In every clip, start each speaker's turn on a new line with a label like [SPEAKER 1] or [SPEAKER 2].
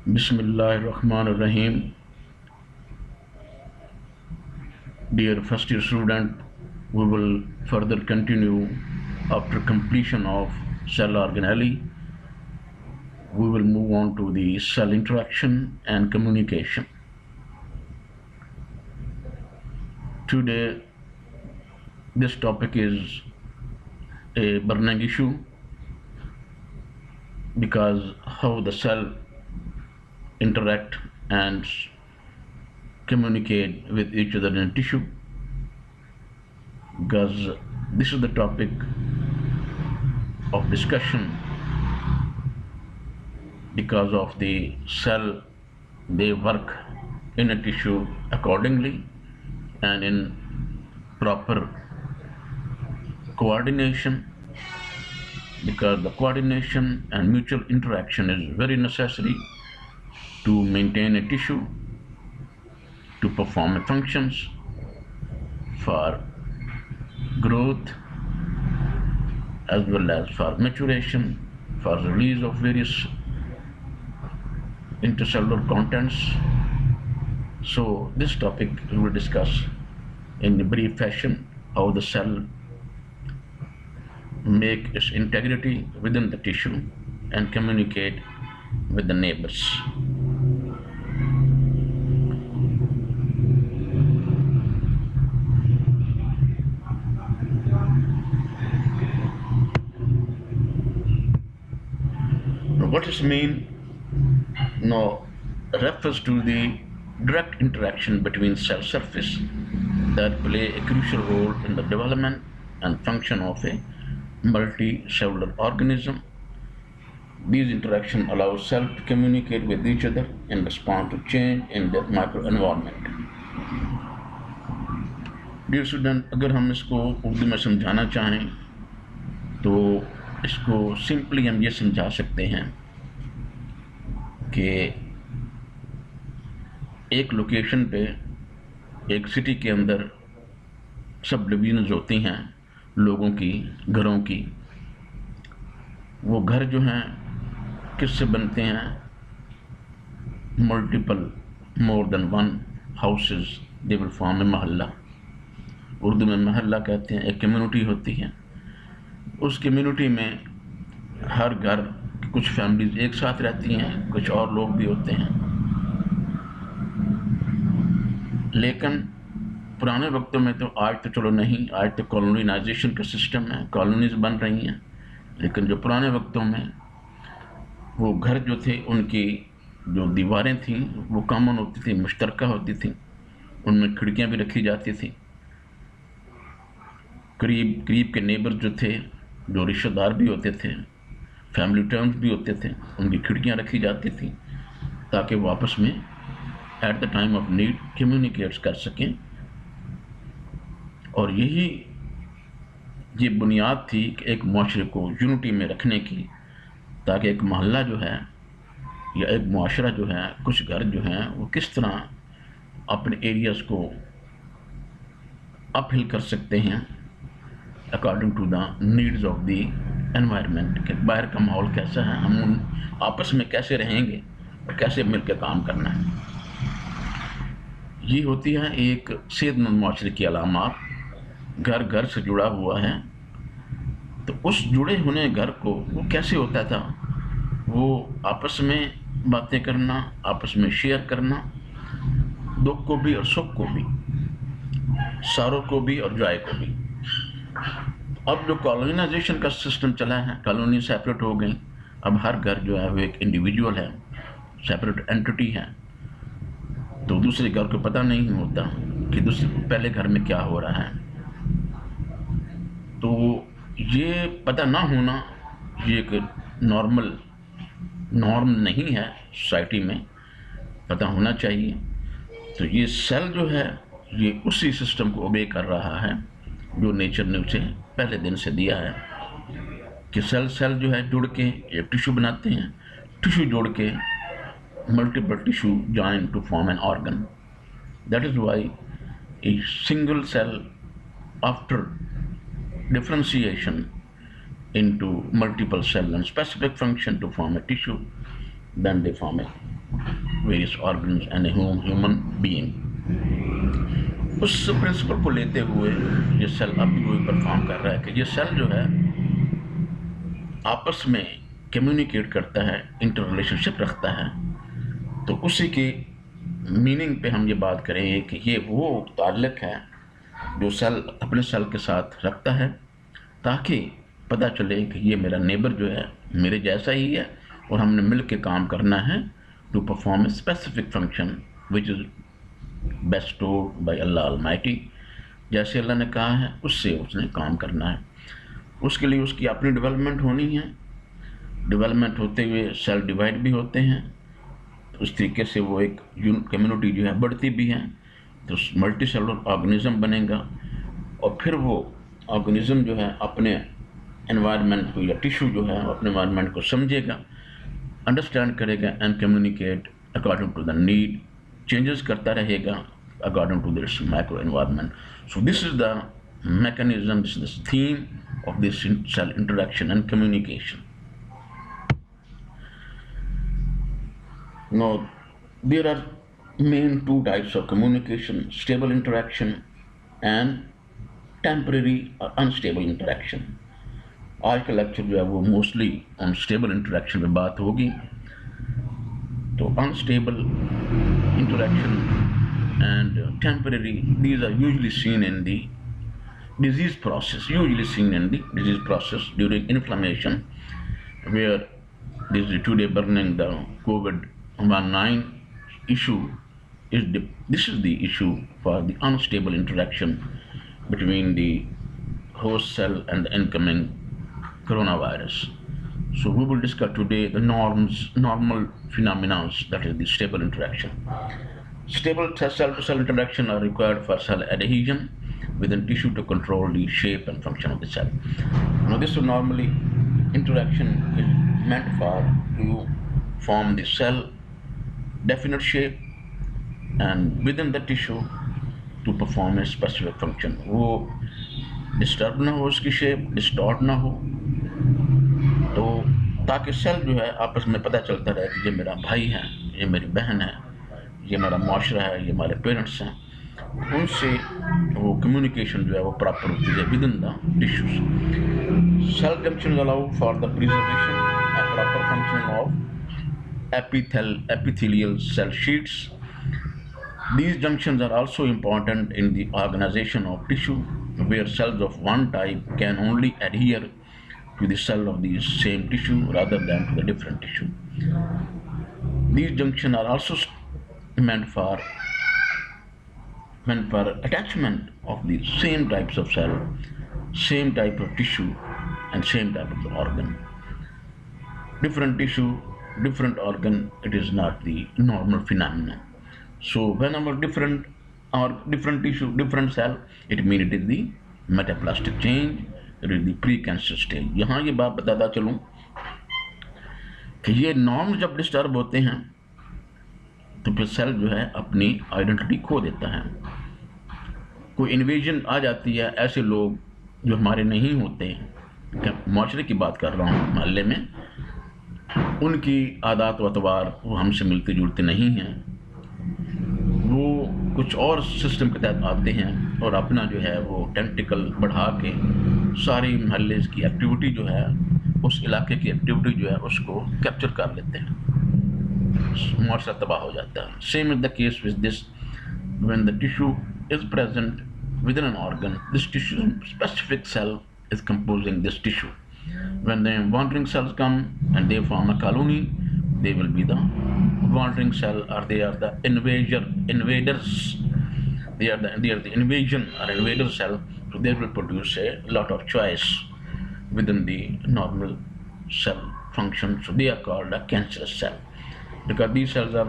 [SPEAKER 1] Bismillahirrahmanirrahim. Dear first year student, we will further continue after completion of cell organelle. We will move on to the cell interaction and communication. Today, this topic is a burning issue because how the cell interact and communicate with each other in tissue, because this is the topic of discussion because of the cell, they work in a tissue accordingly and in proper coordination, because the coordination and mutual interaction is very necessary to maintain a tissue, to perform functions, for growth as well as for maturation, for release of various intercellular contents. So this topic we will discuss in a brief fashion how the cell make its integrity within the tissue and communicate with the neighbors. What does mean? Now refers to the direct interaction between cell surface that play a crucial role in the development and function of a multicellular organism. These interactions allow cells to communicate with each other in response to change in their microenvironment. Dear student, अगर हम इसको उर्दू में समझाना चाहें तो इसको simply हम ये समझा सकते हैं कि एक लोकेशन पे, एक सिटी के अंदर सब डिवीजन्स होती हैं लोगों की, घरों की। वो घर जो हैं किससे बनते हैं? Multiple, more than one houses, they will form a मोहल्ला। उर्दू में मोहल्ला कहते हैं। एक कम्युनिटी होती है, उस कम्युनिटी में हर घर कुछ फैमिलीज एक साथ रहती हैं, कुछ और लोग भी होते हैं। लेकिन पुराने वक्तों में तो, आज तो चलो नहीं, आज तो कॉलोनाइजेशन का सिस्टम है, कॉलोनीज बन रही हैं, लेकिन जो पुराने वक्तों में वो घर जो थे, उनकी जो दीवारें थीं वो कॉमन होती थी, मुश्तरका होती थी, उनमें खिड़कियां भी रखी जाती थी। करीब करीब के नेबर जो थे, जो रिश्तेदार भी होते थे, फैमिली टर्म्स भी होते थे, उनकी खिड़कियां रखी जाती थी ताकि वो आपस में at the time of need communicates कर सकें। और यही ये बुनियाद थी कि एक माशरे को यूनिटी में रखने की, ताकि एक मोहल्ला जो है या एक मुआशरा जो है, कुछ घर जो हैं, वो किस तरह अपने एरियाज़ को अपहिल कर सकते हैं according to the needs of the environment, कि बाहर का माहौल कैसा है, हम उन आपस में कैसे रहेंगे और कैसे मिलकर काम करना है। ये होती है एक सेहतमंद माशरे की अलामात। घर घर से जुड़ा हुआ है, तो उस जुड़े होने घर को वो कैसे होता था? वो आपस में बातें करना, आपस में शेयर करना, दुख को भी और सुख को भी, सारों को भी और जॉय को भी। अब जो कॉलोनाइजेशन का सिस्टम चला है, कॉलोनी सेपरेट हो गई, अब हर घर जो है वो एक इंडिविजुअल है, सेपरेट एंटिटी है, तो दूसरे घर को पता नहीं होता कि दूसरे पहले घर में क्या हो रहा है। तो ये पता ना होना, ये एक नॉर्म नहीं है सोसाइटी में, पता होना चाहिए। तो ये सेल जो है ये उसी सिस्टम को ओबे कर रहा है जो नेचर ने उसे पहले दिन से दिया है, कि सेल जो है जुड़ के एक टिश्यू बनाते हैं, टिश्यू जोड़ के multiple tissue join to form an organ. That is why a single cell, after differentiation into multiple cell and specific function to form a tissue, then they form a various organs and a human being. उस principal को लेते हुए ये cell अब भी वही perform कर रहा है कि ये सेल जो है आपस में कम्युनिकेट करता है, इंटर रिलेशनशिप रखता है। तो उसी की मीनिंग पे हम ये बात करेंगे कि ये वो ताल्लुक है जो सेल अपने सेल के साथ रखता है, ताकि पता चले कि ये मेरा नेबर जो है मेरे जैसा ही है और हमने मिल के काम करना है to perform a specific function which is bestowed by Allah almighty. जैसे अल्लाह ने कहा है उससे उसने काम करना है। उसके लिए उसकी अपनी डेवलपमेंट होनी है। डेवलपमेंट होते हुए सेल डिवाइड भी होते हैं, तो उस तरीके से वो एक कम्युनिटी जो है बढ़ती भी है, तो मल्टी सेलुलर ऑर्गेनिज्म बनेगा। और फिर वो ऑर्गेनिज्म जो है अपने एनवायरनमेंट को या टिश्यू जो है अपने एनवायरनमेंट को समझेगा, अंडरस्टैंड करेगा and communicate according to the need, changes करता रहेगा according to this micro environment. So this is the mechanism, this is the theme of this cell interaction and communication. Now, there are main two types of communication: stable interaction and temporary or unstable interaction. आज का lecture जो है वो mostly on stable interaction पे बात होगी। तो unstable interaction and temporary, these are usually seen in the disease process, during inflammation, where this is today burning the COVID-19 issue. This is the issue for the unstable interaction between the host cell and the incoming coronavirus. So we will discuss today the normal phenomena, that is the stable interaction. Stable cell-to-cell interaction are required for cell adhesion within tissue to control the shape and function of the cell. Now, this normally interaction is meant for to form the cell definite shape and within the tissue to perform a specific function. वो disturb ना हो, उसकी shape distort ना हो, तो ताकि cell जो है आपस में पता चलता रहे कि ये मेरा भाई है, ये मेरी बहन है, ये मेरा माशरा है, ये हमारे पेरेंट्स हैं। उनसे वो कम्युनिकेशन जो है वो प्रॉपर होती है within the tissues. Cell junction allow for the preservation and proper functioning of epithelial cell sheets. These junctions are also important in the organization of tissue, where cells of one type can only adhere to the cell of the same tissue rather than to the different tissue. These junctions are also meant for attachment of the same types of cell, same type of tissue and same type of organ. Different tissue, different organ, it is not the normal phenomenon. So whenever different tissue, different cell, it means it is the metaplastic change, it is the pre-cancer stage. यहाँ ये बात बताता चलूँ कि ये norm जब disturb होते हैं तो फिर सेल जो है अपनी आइडेंटिटी खो देता है। कोई इन्वेजन आ जाती है, ऐसे लोग जो हमारे नहीं होते, माशरे की बात कर रहा हूँ, मोहल्ले में, उनकी आदात व अतवार वो हमसे मिलते जुलते नहीं हैं, वो कुछ और सिस्टम के तहत आते हैं और अपना जो है वो टेंटिकल बढ़ा के सारी मोहल्ले की एक्टिविटी जो है, उस इलाके की एक्टिविटी जो है उसको कैप्चर कर लेते हैं, मुआशरा तबाह हो जाता है। Same is the case with this, when the tissue is present within an organ, this tissue specific cell is composing this tissue. When the wandering cells come and they form a colony, they will be the wandering cell, or they are the invaders. They are the invasion or invader cell, so they will produce a lot of choice within the normal cell function. So they are called a cancerous cell because these cells are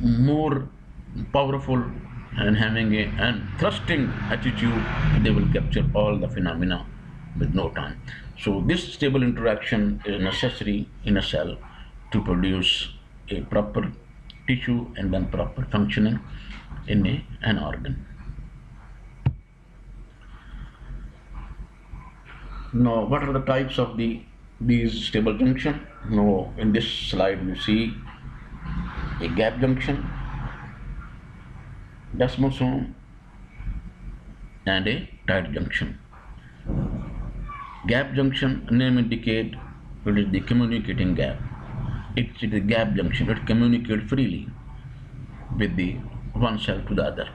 [SPEAKER 1] more powerful and having a thrusting attitude. They will capture all the phenomena with no time. So this stable interaction is necessary in a cell to produce a proper tissue and then proper functioning in an organ. Now, what are the types of the these stable junction. Now in this slide you see a gap junction, desmosome, and a tight junction. Gap junction name indicate it is the communicating gap. It's a gap junction. It communicates freely with the one cell to the other.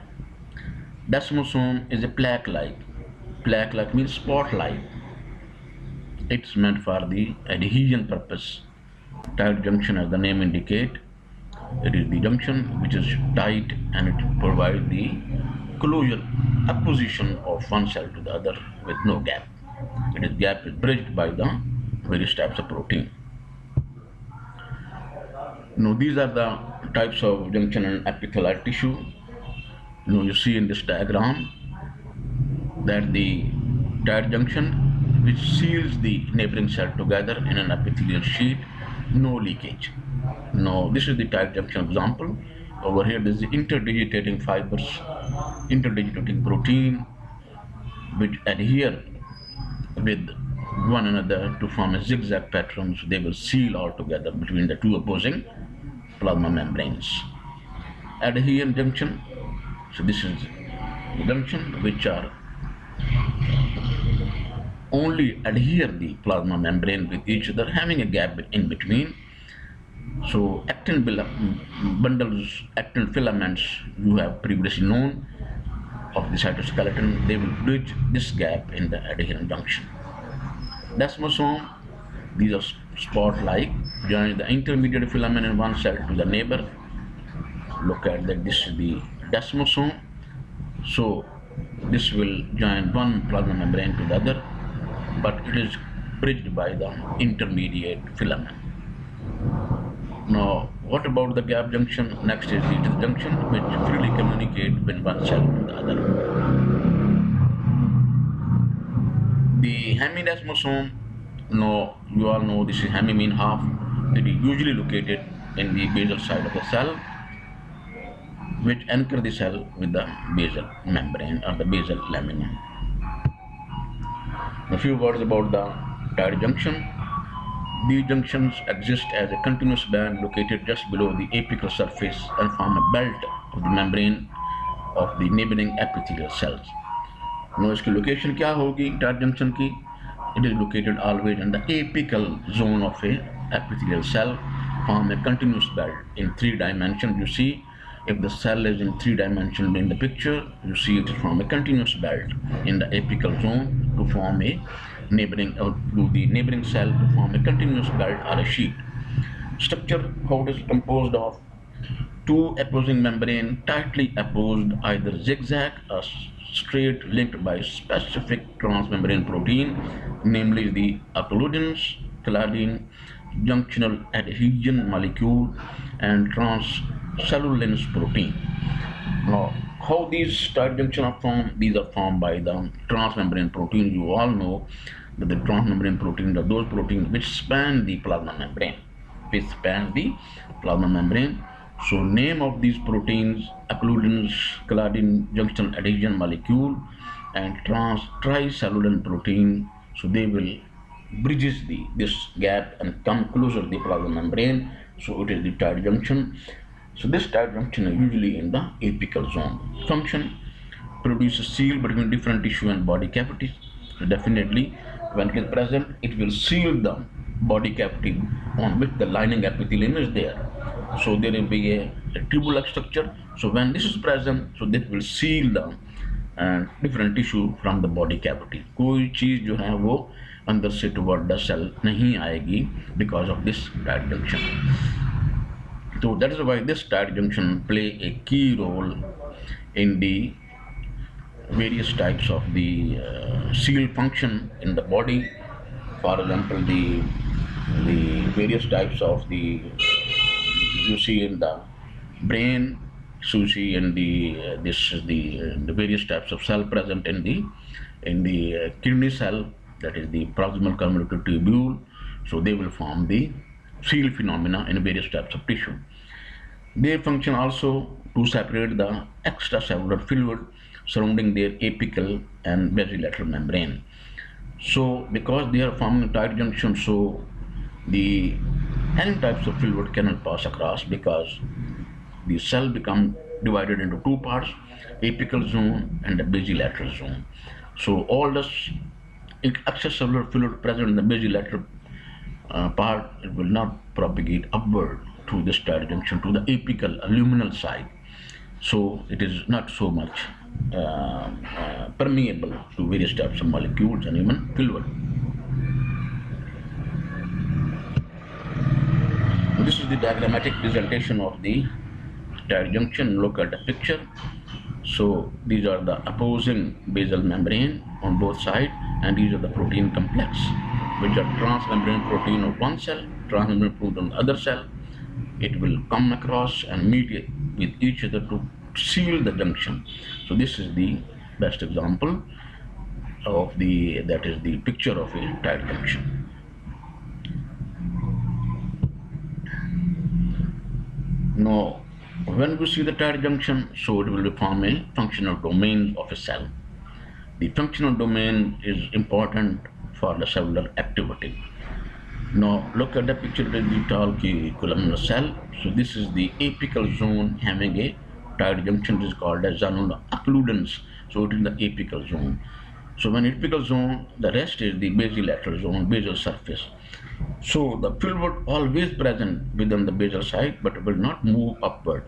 [SPEAKER 1] Desmosome is a plaque-like. Plaque-like means spot-like. It's meant for the adhesion purpose. Tight junction, as the name indicate, it is the junction which is tight and it provides the closure, opposition of one cell to the other with no gap. It is gap is bridged by the various types of protein. Now these are the types of junction in epithelial tissue. Now you see in this diagram that the tight junction which seals the neighboring cell together in an epithelial sheet, no leakage. Now this is the tight junction example. Over here there is the interdigitating fibers, interdigitating protein which adhere with one another to form a zigzag pattern, so they will seal all together between the two opposing plasma membranes. Adherent junction, so this is the junction which are only adhere the plasma membrane with each other, having a gap in between. So actin bundles, actin filaments you have previously known of the cytoskeleton, they will bridge this gap in the adherent junction. Desmosome, these are spot-like, join the intermediate filament in one cell to the neighbor. Look at that, this is the desmosome. So this will join one plasma membrane to the other, but it is bridged by the intermediate filament. Now, what about the gap junction? Next is the junction which freely communicate with one cell to the other. The hemidesmosome, no, you all know this is hemi mean half. It is usually located in the basal side of the cell, which anchor the cell with the basal membrane or the basal lamina. A few words about the tight junction. These junctions exist as a continuous band located just below the apical surface and form a belt of the membrane of the neighboring epithelial cells. Now, इसकी location क्या होगी tight junction की? It is located always in the apical zone of a epithelial cell, form a continuous belt in 3 dimensions. You see, if the cell is in 3 dimensions in the picture, you see it from a continuous belt in the apical zone to form a neighboring cell to form a continuous belt or a sheet. Structure, how it is composed of 2 opposing membrane tightly opposed, either zigzag or straight, linked by specific transmembrane protein, namely the occludins, claudin, junctional adhesion molecule, and transcellulins protein. Now, how these tight junctions are formed? These are formed by the transmembrane protein. You all know that the transmembrane proteins are those proteins which span the plasma membrane. So name of these proteins: occludins, claudin, junctional adhesion molecule, and tricellulin protein. So they will bridges this gap and come closer to the plasma membrane. So it is the tight junction. So this tight junction is usually in the apical zone. Function: produces seal between different tissue and body cavities. So definitely, when it is present, it will seal the body cavity on which the lining epithelium is there. So there will be a tube-like structure. So when this is present, so this will seal the different tissue from the body cavity. कोई चीज जो है वो अंदर से toward the cell नहीं आएगी because of this tight junction. So that is why this tight junction play a key role in the various types of the seal function in the body. For example, the various types of the you see in the brain, so you see in the this is the various types of cell present in the kidney cell, that is the proximal convoluted tubule. So they will form the seal phenomena in various types of tissue. They function also to separate the extracellular fluid surrounding their apical and basilateral membrane. So because they are forming tight junction, so the any types of fluid cannot pass across because the cell become divided into two parts, apical zone and the basilateral zone. So all the extracellular fluid present in the basilateral part, it will not propagate upward to this tight junction to the apical luminal side. So it is not so much permeable to various types of molecules and even fluid. This is the diagrammatic presentation of the tight junction. Look at the picture. So these are the opposing basal membrane on both sides, and these are the protein complex, which are transmembrane protein of one cell, transmembrane protein on the other cell. It will come across and meet with each other to seal the junction. So this is the best example of that is the picture of a tight junction. Now, when we see the tight junction, so it will form a functional domain of a cell. The functional domain is important for the cellular activity. Now look at the picture of the tall columnar cell. So this is the apical zone having a tight junction. This is called as zonal occludence. So it is the apical zone. So when apical zone, the rest is the basilateral zone, basal surface. So the fluid always present within the basal side, but will not move upward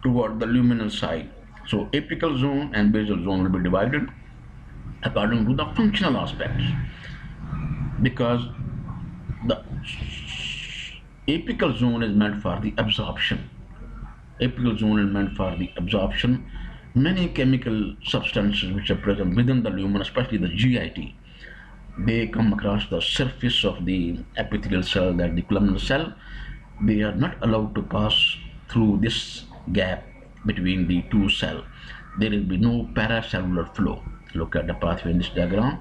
[SPEAKER 1] toward the luminal side. So apical zone and basal zone will be divided according to the functional aspects, because the apical zone is meant for the absorption. Apical zone is meant for the absorption. Many chemical substances which are present within the lumen, especially the GIT, they come across the surface of the epithelial cell, that the columnar cell. They are not allowed to pass through this gap between the two cells. There will be no paracellular flow. Look at the pathway in this diagram.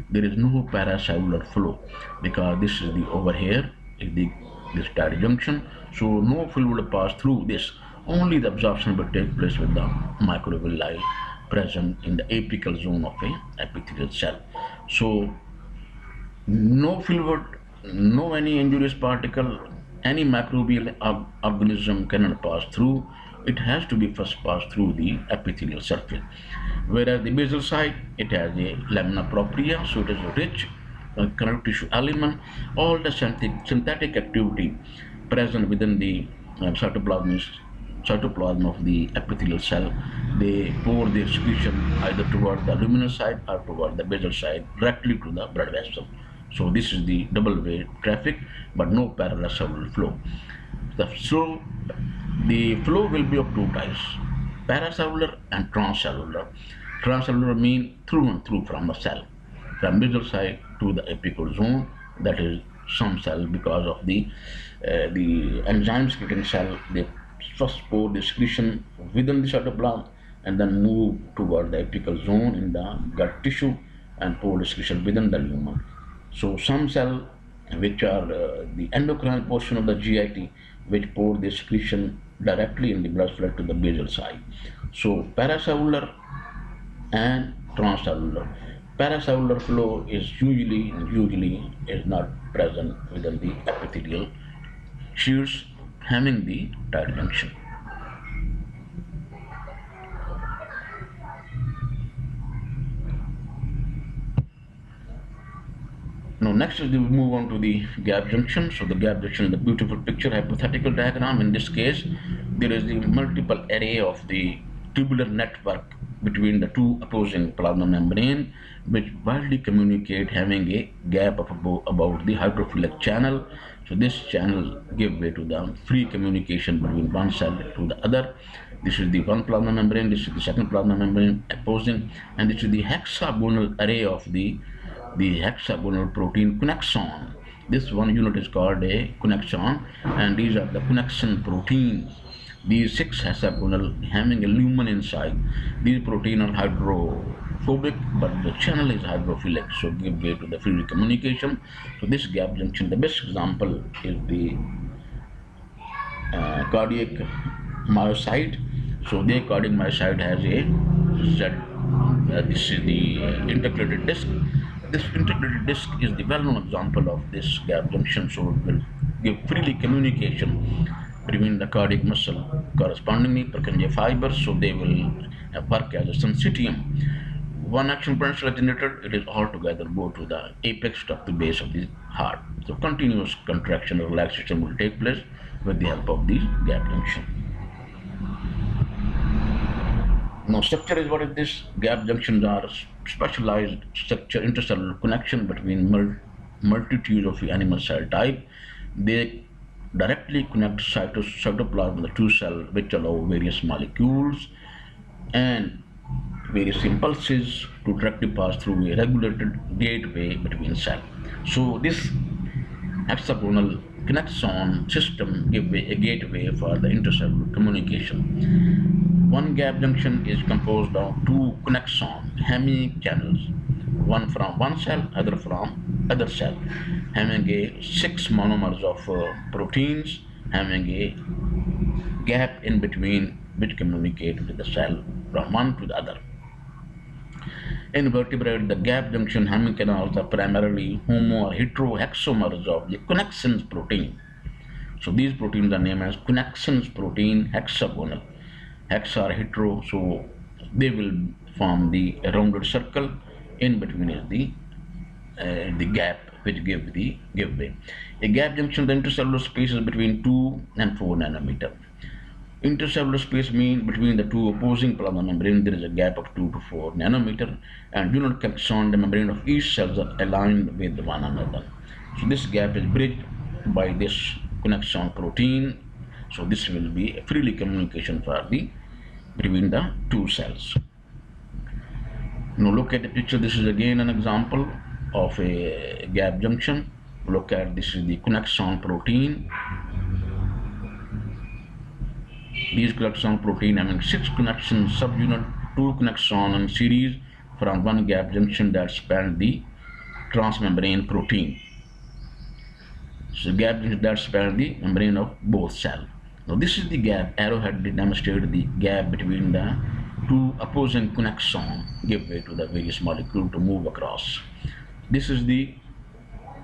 [SPEAKER 1] There is no paracellular flow because this is the over here is this tight junction. So no fluid will pass through this. Only the absorption will take place with the microvilli present in the apical zone of a epithelial cell. So no fluid, no any injurious particle, any microbial organism cannot pass through. It has to be first passed through the epithelial surface. Whereas the basal side, it has a lamina propria, so it is a rich connective tissue element. All the synthetic activity present within the cytoplasm of the epithelial cell, they pour their secretion either toward the luminal side or toward the basal side directly to the blood vessel. So this is the double way traffic, but no parallel cellular flow. So the flow will be of two types: paracellular and transcellular. Transcellular means through and through from the cell, from basal side to the apical zone. That is some cell, because of the enzyme secreting cell, they first pour the secretion within the cytoplasm and then move toward the apical zone in the gut tissue and pour the secretion within the lumen. So some cell which are the endocrine portion of the GIT, which pour the secretion directly in the blood flow to the basal side. So paracellular and transcellular. Paracellular flow is usually is not present within the epithelial shears having the tight junction. Now next is we move on to the gap junction. So the gap junction is the beautiful picture hypothetical diagram. In this case, there is the multiple array of the tubular network between the two opposing plasma membrane, which widely communicate having a gap of about the hydrophilic channel. So this channel give way to the free communication between one cell to the other. This is the one plasma membrane, this is the second plasma membrane opposing, and this is the hexagonal array of the hexagonal protein connexon. This one unit is called a connexon, and these are the connection proteins. These 6 hexagonal having a lumen inside. These proteins are hydrophobic, but the channel is hydrophilic, so give way to the free communication. So this gap junction, the best example is the cardiac myocyte. So the cardiac myocyte has a Z. This is the intercalated disc. This integrated disc is the well-known example of this gap junction, so it will give freely communication between the cardiac muscle correspondingly Purkinje fibers, so they will work as a syncytium. One action potential is generated, it is all together go to the apex of the base of the heart. So continuous contraction or relaxation will take place with the help of the gap junction. Now, structure is what is this? Gap junctions are specialized structure, intercellular connection between multitude of the animal cell type. They directly connect cytoplasm with the two cell, which allow various molecules and various impulses to directly pass through a regulated gateway between cells. So this hexagonal connection system gives a gateway for the intercellular communication. One gap junction is composed of two connection hemichannels, one from one cell, other from other cell, having a 6 monomers of proteins, having a gap in between which communicate with the cell from one to the other. In vertebrate, the gap junction hemicanals are primarily homo or heterohexomers of the connexins protein. So these proteins are named as connexins protein hexagonal. Hex are hetero, so they will form the rounded circle. In between is the gap which give way. A gap junction, the intercellular space is between 2 and 4 nanometer. Intercellular space means between the two opposing plasma membrane there is a gap of 2 to 4 nanometer, and unit connection the membrane of each cells are aligned with one another. So this gap is bridged by this connection protein. So this will be a freely communication for between the two cells. Now look at the picture. This is again an example of a gap junction. Look at this is the connection protein. These connection protein having 6 connection subunit, 2 connection in series from one gap junction that span the transmembrane protein. So gap junction that span the membrane of both cells. Now this is the gap. Arrowhead demonstrated the gap between the two opposing connection give way to the various molecule to move across. This is the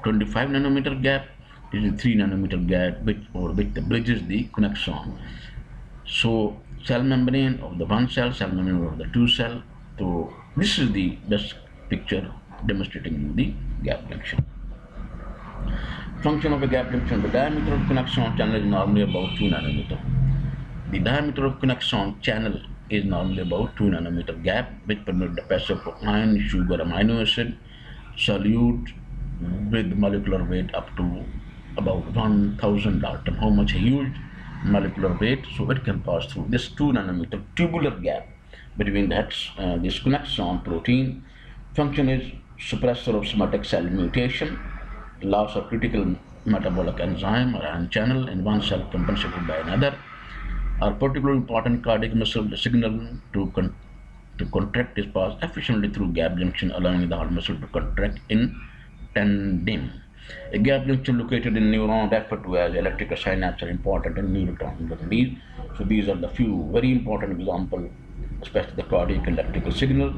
[SPEAKER 1] 25 nanometer gap. This is 3 nanometer gap which bridges the connection. So cell membrane of the one cell, cell membrane of the two cell. So this is the best picture demonstrating the gap junction. Function of a gap junction. The diameter of connection channel is normally about 2 nanometer. The diameter of connection channel is normally about 2 nanometer gap, which permit the passage of iron, sugar, amino acid, solute with molecular weight up to about 1000 Dalton. How much? A huge molecular weight, so it can pass through this 2 nanometer tubular gap between this connection protein. Function is suppressor of somatic cell mutation, loss of critical metabolic enzyme or ion channel in one cell compensated by another, are particularly important cardiac muscle. The signal to contract is passed efficiently through gap junction, allowing the heart muscle to contract in tandem. A gap junction located in neuron referred to as electrical synapse are important in neurotransmitter release. So these are the few very important examples, especially the cardiac electrical signal.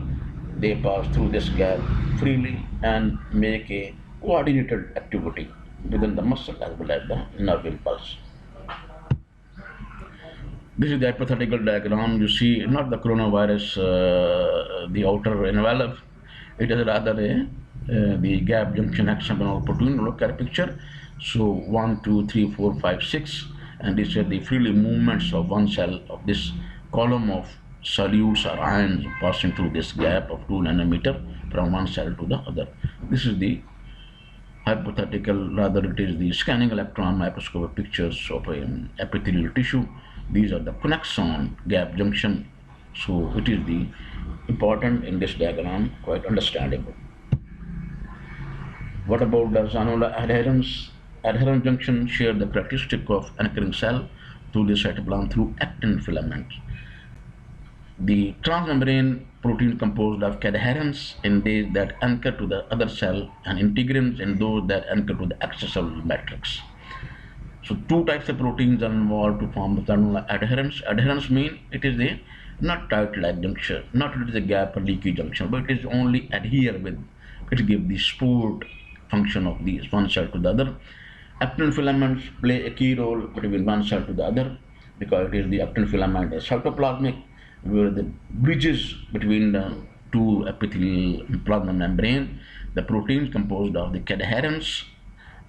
[SPEAKER 1] They pass through this gap freely and make a coordinated activity within the muscle as well as the nerve impulse. This is the hypothetical diagram. You see not the coronavirus, the outer envelope. It is rather the gap junction hexagonal protein. Look at the picture. So 1, 2, 3, 4, 5, 6, and these are the freely movements of one cell of this column of solutes or ions passing through this gap of 2 nanometer from one cell to the other. This is the hypothetical, rather it is the scanning electron microscopic pictures of epithelial tissue. These are the connection gap junction. So it is the important in this diagram, quite understandable. What about the Zanola adherence? Adherent junction share the characteristic of anchoring cell through the cytoplasm through actin filaments. The transmembrane protein composed of cadherents in these that anchor to the other cell and integrins in those that anchor to the extracellular matrix. So two types of proteins are involved to form the Zanola adherence. Adherence means it is a not tight like junction, not it is a gap or leaky junction, but it is only adhere with. it gives the support function of the one cell to the other. Actin filaments play a key role between one cell to the other because it is the actin filament is cytoplasmic, where the bridges between the two epithelial plasma membrane. The protein composed of the adherence,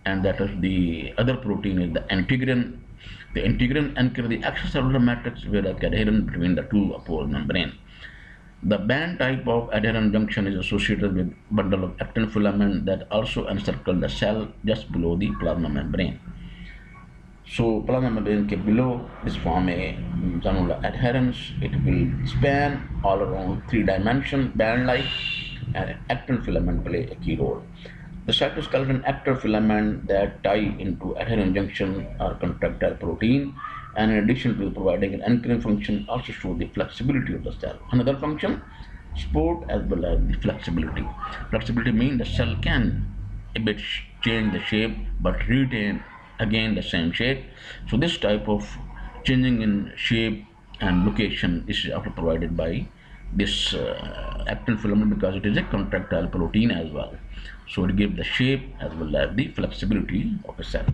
[SPEAKER 1] and that is the other protein is the integrin. The integrin anchor the extracellular matrix, whereas adherent between the two opposed membrane. The band type of adherent junction is associated with bundle of actin filament that also encircle the cell just below the plasma membrane. So plasma membrane ke below this form a granular adherence. It will span all around 3-dimension band-like, and actin filament play a key role. The cytoskeleton actin filament that tie into adherent junction are contractile protein, and in addition to providing an anchoring function, also show the flexibility of the cell. Another function, support as well as the flexibility. Flexibility means the cell can a bit change the shape but retain again the same shape. So this type of changing in shape and location is also provided by this actin filament because it is a contractile protein as well. So it gives the shape as well as the flexibility of a cell.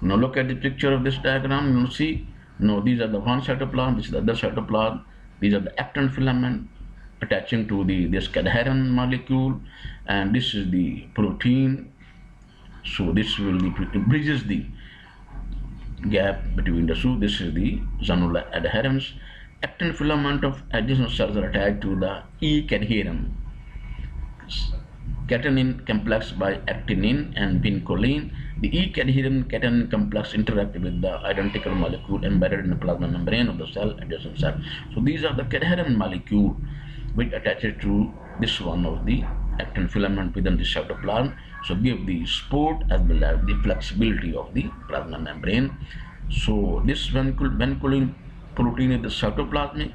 [SPEAKER 1] Now look at the picture of this diagram. You will see, now these are the one cytoplasm, this is the other cytoplasm. These are the actin filament attaching to this adherent molecule, and this is the protein. So this will be bridges the gap between the two. This is the granular adherence. Actin filament of adjacent cells are attached to the E-cadherin catenin complex by actinin and vinculin. The E-cadherin catenin complex interact with the identical molecule embedded in the plasma membrane of the cell adjacent cell. So these are the cadherin molecule which attaches to this one of the actin filament within the cytoplasm. So give the support as well as the flexibility of the plasma membrane. So this vinculin protein is the cytoplasmic.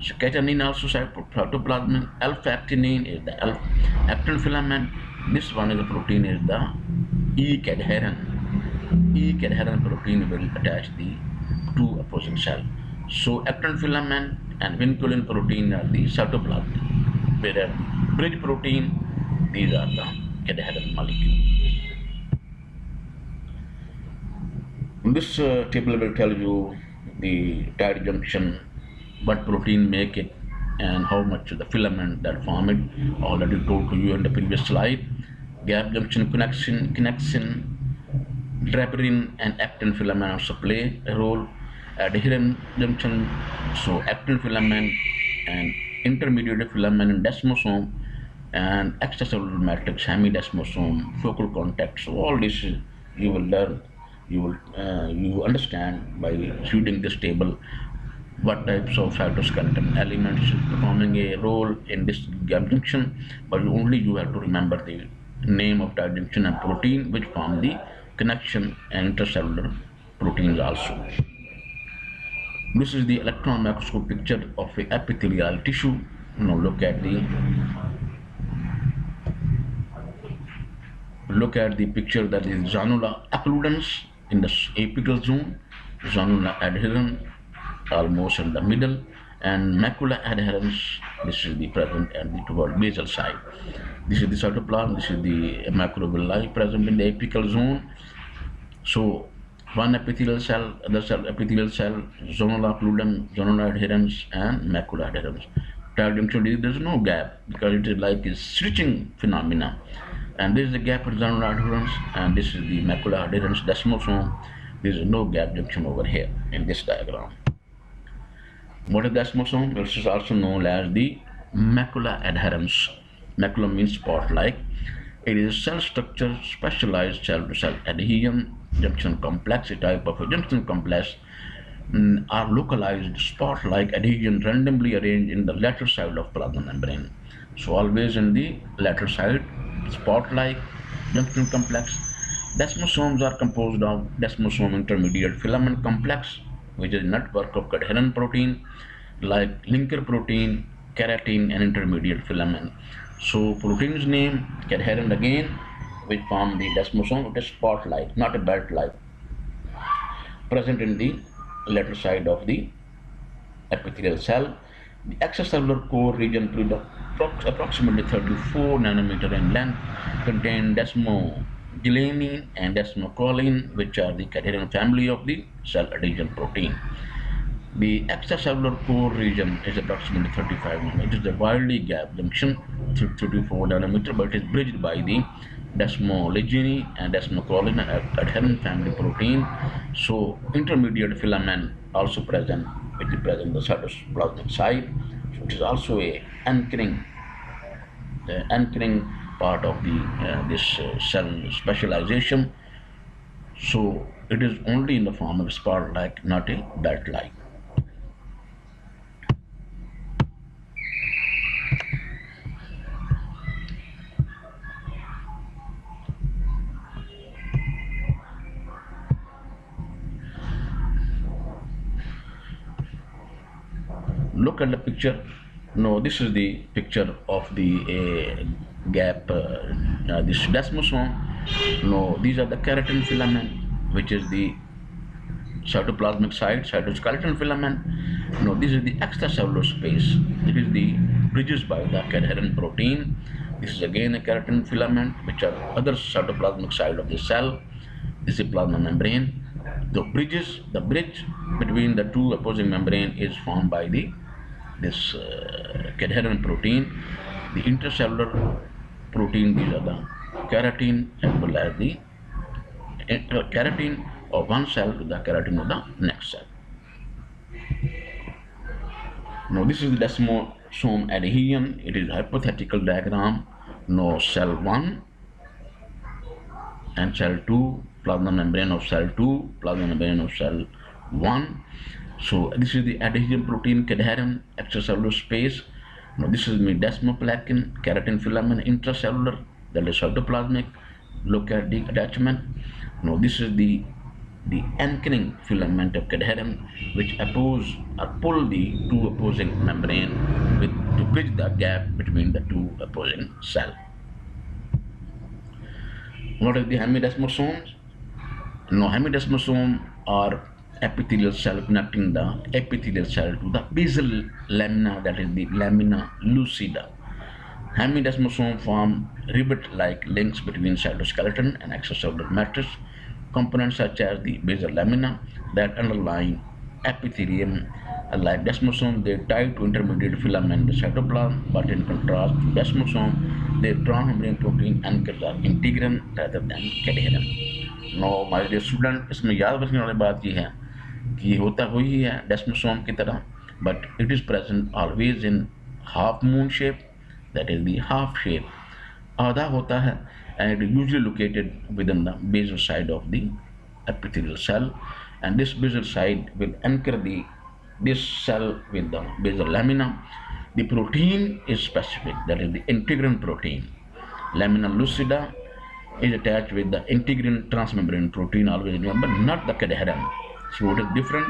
[SPEAKER 1] So catenin also cytoplasmic. Alpha-actinin is the actin filament. This one is the protein is the E-cadherin. E-cadherin protein will attach the two opposite cells. So actin filament and vinculin protein are the cytoplasmic, whereas bridge protein, these are the cadherin molecule. This table will tell you the tight junction, what protein make it, and how much the filament that form it. Already told to you in the previous slide. Gap junction connection, draperin and actin filament also play a role. Adherent junction, so actin filament and intermediate filament in desmosome, and extracellular matrix, hemidesmosome, focal contact. So all this you will learn, you understand by reading this table what types of cytoskeleton elements performing a role in this gap junction, but only you have to remember the name of that junction and protein which form the connection and intercellular proteins also. This is the electron microscope picture of a epithelial tissue. Now look at the picture that is granular occludence in the apical zone, granular adherent almost in the middle, and macular adherence. This is the present and the toward basal side. This is the cytoplasm. This is the macrovilli present in the apical zone. So one epithelial cell, other cell, epithelial cell, zonal occludence, zonal adherence, and macular adherence. Tight junction, there is no gap because it is like a switching phenomena. And this is the gap in zonal adherence, and this is the macular adherence desmosome. There is no gap junction over here in this diagram. What is desmosome? This is also known as the macular adherence. Macula means spot-like. It is a cell structure specialized cell-to-cell adhesion junction complex. A type of a junction complex are localized spot-like adhesion randomly arranged in the lateral side of plasma membrane. So always in the lateral side, spot-like junction complex. Desmosomes are composed of desmosome intermediate filament complex, which is a network of adherent protein like linker protein, keratin, and intermediate filament. So protein's name adherent again, which form the desmosome. It is spot-like, not a belt-like, present in the lateral side of the epithelial cell. The extracellular core region approximately 34 nanometer in length, contain desmoglein and desmocholine, which are the cadherin family of the cell adhesion protein. The extracellular core region is approximately 35 nanometer. It is a widely gapped junction, 34 nanometer, but it is bridged by the desmoglein and desmocholine adherent family protein. So intermediate filament also present, which is present on the cytoplasmic side. So it is also a anchoring part of the this cell specialization. So it is only in the form of spot-like, not a belt-like. Look at the picture. No, this is the picture of the gap, this desmosome. No, these are the keratin filament, which is the cytoplasmic side, cytoskeleton filament. No, this is the extracellular space. It is the bridges by the cadherin protein. This is again a keratin filament, which are other cytoplasmic side of the cell. This is plasma membrane. The bridge between the two opposing membrane is formed by this cadherin protein. The intercellular protein, these are the keratin as well as the keratin of one cell to the keratin of the next cell. Now this is the desmosome adhesion. It is hypothetical diagram. Now cell 1 and cell 2, plasma membrane of cell 2, plasma membrane of cell 1. So this is the adhesion protein cadherin extracellular space. Now this is the desmoplakin keratin filament intracellular, that is cytoplasmic. Look at the attachment. Now this is the anchoring filament of cadherin, which oppose or pull the two opposing membrane to bridge the gap between the two opposing cells. What is the hemidesmosomes? Now hemidesmosome are epithelial cell connecting the epithelial cell to the basal lamina, that is the lamina lucida. Hemidesmosome form rivet-like links between cytoskeleton and extracellular matrix. Components such as the basal lamina that underlie epithelium. Like desmosome, they tie to intermediate filament, the cytoplasm, but in contrast to desmosome, their transmembrane protein anchors are integrin rather than cadherin. Now, my dear student, इसमें याद रखने वाली बात ये है कि ये होता वही है desmosome की तरह, but it is present always in half moon shape, that is the half shape. आधा होता है, and it is usually located within the basal side of the epithelial cell, and this basal side will anchor this cell with the basal lamina. The protein is specific, that is the integrin protein. Lamina lucida is attached with the integrin transmembrane protein, always remember, not the cadherin. So it is different.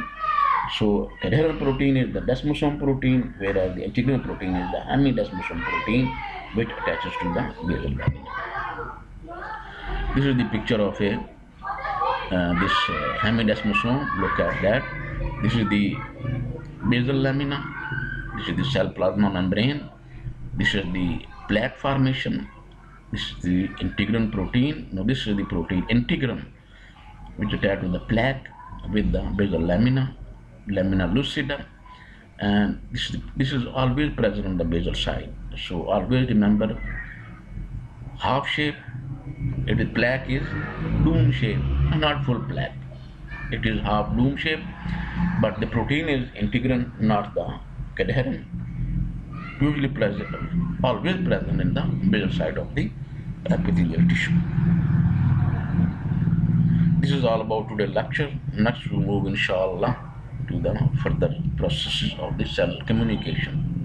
[SPEAKER 1] So cadherin protein is the desmosome protein, whereas the integrin protein is the hemidesmosome protein, which attaches to the basal lamina. This is the picture of a this hemidesmosome. Look at that. This is the basal lamina. This is the cell plasma membrane. This is the plaque formation. This is the integrin protein. Now this is the protein integrin, which attached to the plaque with the basal lamina, lamina lucida, and this is always present on the basal side. So always remember, half shape. If the plaque is dome shape, not full plaque. It is half dome shape, but the protein is integrin, not the cadherin. Usually present, always present in the basal side of the epithelial tissue. This is all about today's lecture. Next we move inshallah to the further processes of the cell communication.